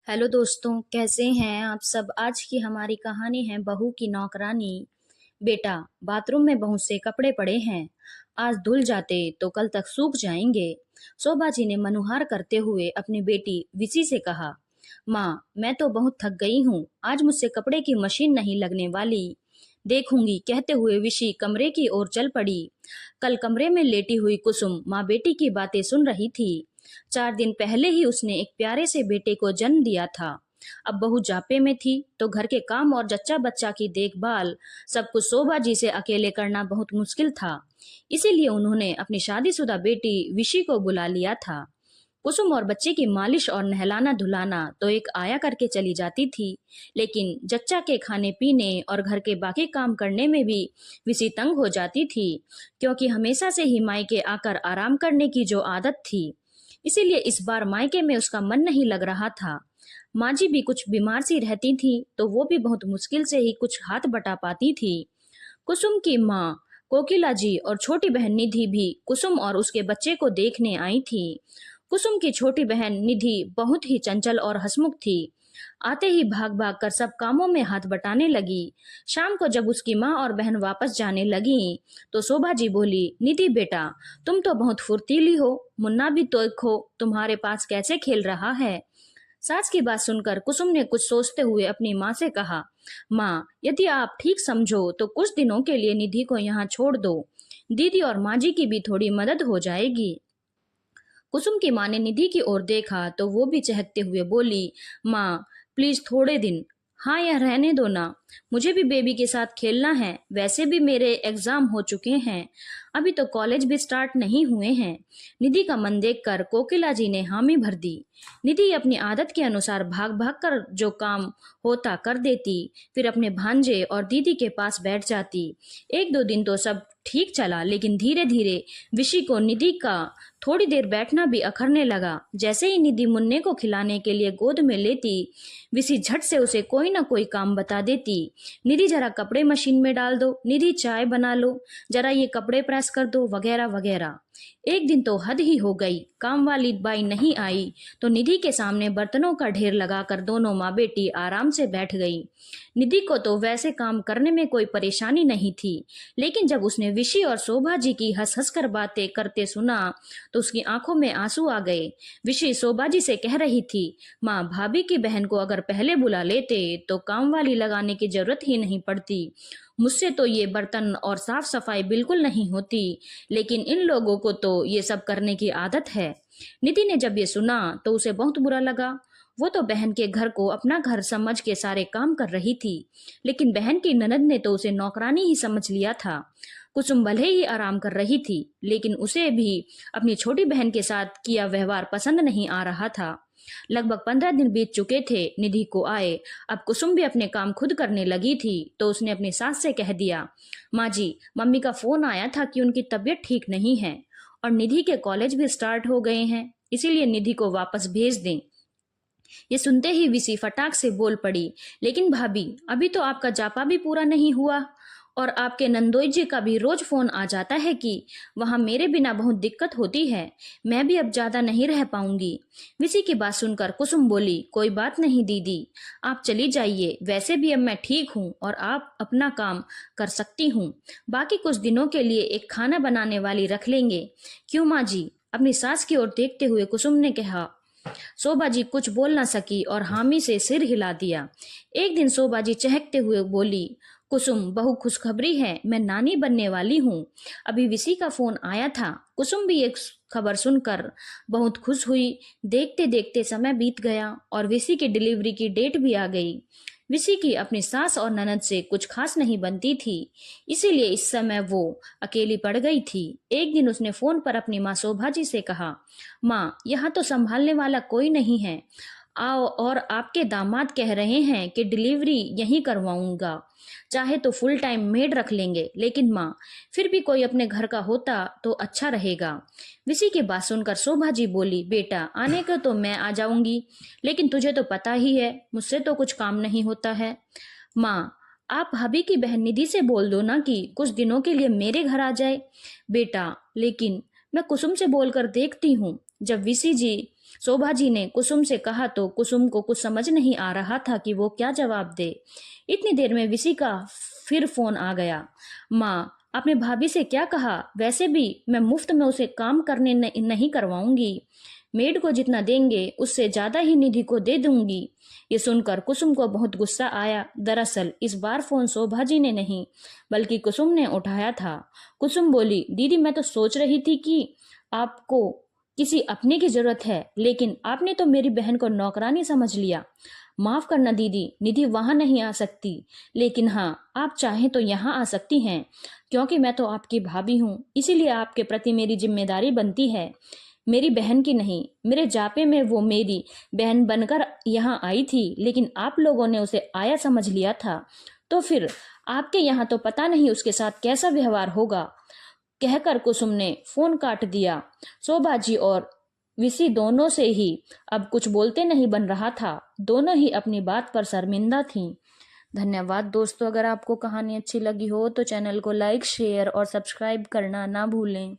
Hello दोस्तों, कैसे हैं आप सब। आज की हमारी कहानी है बहू की नौकरानी। बेटा, बाथरूम में बहुत से कपड़े पड़े हैं। आज धुल जाते तो कल तक सूख जाएंगे। शोभा जी ने मनुहार करते हुए अपनी बेटी विसी से कहा। माँ, मैं तो बहुत थक गई हूँ। आज मुझसे कपड़े की मशीन नहीं लगने वाली। देखूंगी, कहते हुए विशी कमरे की ओर चल पड़ी। कल कमरे में लेटी हुई कुसुम माँ बेटी की बातें सुन रही थी। 4 दिन पहले ही उसने एक प्यारे से बेटे को जन्म दिया था। अब बहू जापे में थी तो घर के काम और जच्चा बच्चा की देखभाल सब कुछ शोभा जी से अकेले करना बहुत मुश्किल था। इसीलिए उन्होंने अपनी शादीशुदा बेटी विशी को बुला लिया था। कुसुम और बच्चे की मालिश और नहलाना धुलाना तो एक आया करके चली जाती थी, लेकिन जच्चा के खाने पीने और घर के बाकी काम करने में भी विसी तंग हो जाती थी, क्योंकि हमेशा से ही मायके आकर आराम करने की जो आदत थी। इसीलिए इस बार मायके में उसका मन नहीं लग रहा था। माँ जी भी कुछ बीमार सी रहती थी तो वो भी बहुत मुश्किल से ही कुछ हाथ बटा पाती थी। कुसुम की माँ कोकिला जी और छोटी बहन निधि भी कुसुम और उसके बच्चे को देखने आई थी। कुसुम की छोटी बहन निधि बहुत ही चंचल और हंसमुख थी। आते ही भाग भाग कर सब कामों में हाथ बटाने लगी। शाम को जब उसकी माँ और बहन वापस जाने लगी तो शोभा जी बोली, निधि बेटा, तुम तो बहुत फुर्तीली हो। मुन्ना भी तो देखो तुम्हारे पास कैसे खेल रहा है। सास की बात सुनकर कुसुम ने कुछ सोचते हुए अपनी माँ से कहा, माँ, यदि आप ठीक समझो तो कुछ दिनों के लिए निधि को यहाँ छोड़ दो। दीदी और माँ जी की भी थोड़ी मदद हो जाएगी। कुसुम की माँ ने निधि की ओर देखा तो वो भी चहकते हुए बोली, माँ, प्लीज थोड़े दिन। हाँ, यह रहने दो ना। मुझे भी बेबी के साथ खेलना है। वैसे भी मेरे एग्जाम हो चुके हैं। अभी तो कॉलेज भी स्टार्ट नहीं हुए हैं। निधि का मन देखकर कोकिला जी ने हामी भर दी। निधि अपनी आदत के अनुसार भाग भाग कर जो काम होता कर देती, फिर अपने भांजे और दीदी के पास बैठ जाती। 1-2 दिन तो सब ठीक चला, लेकिन धीरे धीरे विशी को निधि का थोड़ी देर बैठना भी अखरने लगा। जैसे ही निधि मुन्ने को खिलाने के लिए गोद में लेती, विसी झट से उसे कोई ना कोई काम बता देती। निधि, जरा कपड़े मशीन में डाल दो। निधि, चाय बना लो। जरा ये कपड़े प्रेस कर दो, वगैरह वगैरह। एक दिन तो हद ही हो गई। काम वाली बाई नहीं आई तो निधि के सामने बर्तनों का ढेर लगाकर दोनों माँ बेटी आराम से बैठ गई। निधि को तो वैसे काम करने में कोई परेशानी नहीं थी, लेकिन जब उसने विशी और शोभा जी की हंस हंस कर बातें करते सुना तो उसकी आंखों में आंसू आ गए। विशी शोभा जी से कह रही थी, माँ, भाभी की बहन को अगर पहले बुला लेते तो काम वाली लगाने की जरूरत ही नहीं पड़ती। मुझसे तो ये बर्तन और साफ सफाई बिल्कुल नहीं होती, लेकिन इन लोगों को तो ये सब करने की आदत है। निधि ने जब ये सुना तो उसे बहुत बुरा लगा। वो तो बहन के घर को अपना घर समझ के सारे काम कर रही थी, लेकिन बहन की ननद ने तो उसे नौकरानी ही समझ लिया था। कुसुम भले ही आराम कर रही थी, लेकिन उसे भी अपनी छोटी बहन के साथ किया व्यवहार पसंद नहीं आ रहा था। लगभग 15 दिन बीत चुके थे निधि को आए। अब कुसुम भी अपने काम खुद करने लगी थी तो उसने अपनी सास से कह दिया, माँ जी, मम्मी का फोन आया था कि उनकी तबीयत ठीक नहीं है और निधि के कॉलेज भी स्टार्ट हो गए हैं, इसीलिए निधि को वापस भेज दें। ये सुनते ही विसी फटाक से बोल पड़ी, लेकिन भाभी, अभी तो आपका जापा भी पूरा नहीं हुआ और आपके नंदोई जी का भी रोज फोन आ जाता है कि वहां मेरे बिना बहुत दिक्कत होती है। मैं भी अब ज्यादा नहीं रह पाऊंगी। विसी की बात सुनकर कुसुम बोली, कोई बात नहीं दीदी, आप चली जाइए। वैसे भी अब मैं ठीक हूँ और आप अपना काम कर सकती हूँ। बाकी कुछ दिनों के लिए एक खाना बनाने वाली रख लेंगे। क्यों माँ जी? अपनी सास की ओर देखते हुए कुसुम ने कहा। शोभा जी कुछ बोल ना सकी और हामी से सिर हिला दिया। एक दिन शोभा जी चहकते हुए बोली, कुसुम, बहु खुशखबरी है, मैं नानी बनने वाली हूँ। अभी विसी का फोन आया था। कुसुम भी एक खबर सुनकर बहुत खुश हुई। देखते देखते समय बीत गया और विसी की डिलीवरी की डेट भी आ गई। विसी की अपनी सास और ननद से कुछ खास नहीं बनती थी, इसीलिए इस समय वो अकेली पड़ गई थी। एक दिन उसने फोन पर अपनी माँ शोभा जी से कहा, माँ, यहाँ तो संभालने वाला कोई नहीं है। आओ, और आपके दामाद कह रहे हैं कि डिलीवरी यहीं करवाऊंगा। चाहे तो फुल टाइम मेड रख लेंगे, लेकिन माँ, फिर भी कोई अपने घर का होता तो अच्छा रहेगा। विसी की बात सुनकर शोभा जी बोली, बेटा, आने को तो मैं आ जाऊंगी, लेकिन तुझे तो पता ही है मुझसे तो कुछ काम नहीं होता है। माँ, आप भाभी की बहन निधि से बोल दो ना कि कुछ दिनों के लिए मेरे घर आ जाए। बेटा, लेकिन मैं कुसुम से बोलकर देखती हूँ। जब विसी जी शोभा जी ने कुसुम से कहा तो कुसुम को कुछ समझ नहीं आ रहा था कि वो क्या जवाब दे। इतनी देर में विशी का फिर फोन आ गया। माँ, आपने भाभी से क्या कहा? वैसे भी मैं मुफ्त में उसे काम करने नहीं करवाऊंगी। मेड को जितना देंगे उससे ज्यादा ही निधि को दे दूंगी। ये सुनकर कुसुम को बहुत गुस्सा आया। दरअसल इस बार फोन शोभा जी ने नहीं बल्कि कुसुम ने उठाया था। कुसुम बोली, दीदी मैं तो सोच रही थी कि आपको किसी अपने की जरूरत है, लेकिन आपने तो मेरी बहन को नौकरानी समझ लिया। माफ करना दीदी, निधि वहां नहीं आ सकती, लेकिन हाँ आप चाहें तो यहाँ आ सकती हैं, क्योंकि मैं तो आपकी भाभी हूँ, इसीलिए आपके प्रति मेरी जिम्मेदारी बनती है। मेरी बहन की नहीं, मेरे जापे में वो मेरी बहन बनकर यहाँ आई थी, लेकिन आप लोगों ने उसे आया समझ लिया था। तो फिर आपके यहाँ तो पता नहीं उसके साथ कैसा व्यवहार होगा। कहकर कुसुम ने फोन काट दिया। शोभा जी और विसी दोनों से ही अब कुछ बोलते नहीं बन रहा था। दोनों ही अपनी बात पर शर्मिंदा थीं। धन्यवाद दोस्तों। अगर आपको कहानी अच्छी लगी हो तो चैनल को लाइक, शेयर और सब्सक्राइब करना ना भूलें।